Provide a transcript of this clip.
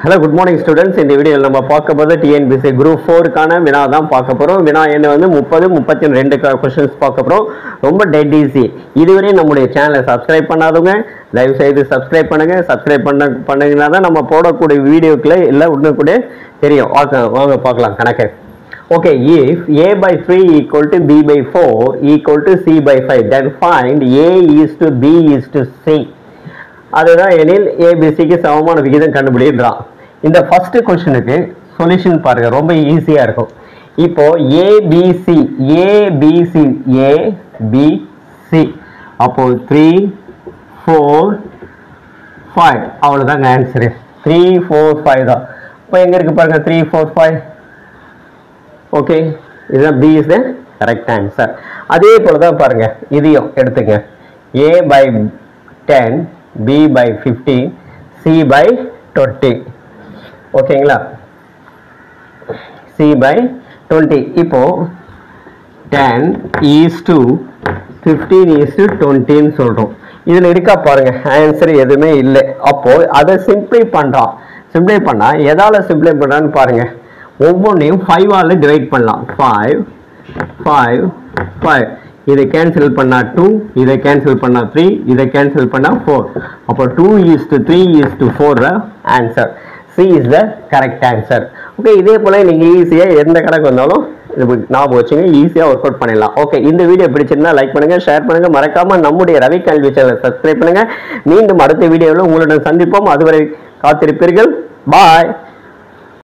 Hello, good morning students. In the video நம்ம பார்க்க போறது TNPSC group 4 கான வினா தான் பார்க்க போறோம். வினா என்ன வந்து 30 32 क्वेश्चंस பார்க்க போறோம். ரொம்ப டெட் ஈஸி. இதுவரை நம்முடைய சேனலை சப்ஸ்கிரைப் பண்ணாதவங்க தயவு செய்து சப்ஸ்கிரைப் பண்ணுங்க. சப்ஸ்கிரைப் பண்ணீங்கனா தான் நம்ம போடக்கூடிய வீடியோக்களை எல்லாம் உடனுக்குடனே தெரியும். வாங்க பார்க்கலாம் கணக்கு. Okay, if a by 3 equal to b by 4 equal to c by 5, then find a is to b is to c. அதுதான் எனில் ஏபிசிக்கு சமமான விகிதம் கண்டுபிடிக்கிறான். இந்த ஃபர்ஸ்ட் क्वेश्चनக்கு சொல்யூஷன் பாருங்க, ரொம்ப ஈஸியா இருக்கும். இப்போ ஏபிசி அப்போ 3 4 5 அவ்வளவுதாங்க ஆன்சர். 3 4 5 தான். இப்போ எங்க இருக்கு பாருங்க 3 4 5. ஓகே, இதுதான் B is the correct answer. அதே போல தான் பாருங்க இதையும் எடுத்துங்க. A by 10, B by 15, C by 20. ஓகேங்களா? C by 20. இப்போ 10 is to 15 is to 20 ன்னு சொல்றோம். இதுல இருக்கா பாருங்க ஆன்சர் எதுவுமே இல்லை. அப்போ அதை சிம்பிளை பண்றான். சிம்பிளை பண்ணா எதால சிம்பிளை பண்றான்னு பாருங்க. ஒவ்வொன்றையும் 5 ஆல டிவைட் பண்ணலாம். 5 5 5. இதை கேன்சல் பண்ணா 2, இதை கேன்சல் பண்ணா 3, இதை கேன்சல் பண்ணா 4. அப்போ 2 is to 3 is to 4 answer. C is the correct answer. Okay, இதே போல நீங்க ஈஸியா எந்த கணக்கு வந்தாலும் ஞாபகம் வச்சுங்க, ஈஸியா ஒர்க் அவுட் பண்ணிடலாம். ஓகே, இந்த வீடியோ பிடிச்சிருந்தா லைக் பண்ணுங்க, ஷேர் பண்ணுங்க, மறக்காம நம்முடைய ரவி கல்வி சேனலை சப்ஸ்கிரைப் பண்ணுங்க. மீண்டும் அடுத்த வீடியோவில் உங்களுடன் சந்திப்போம். அதுவரை காத்திருப்பீர்கள். பாய்.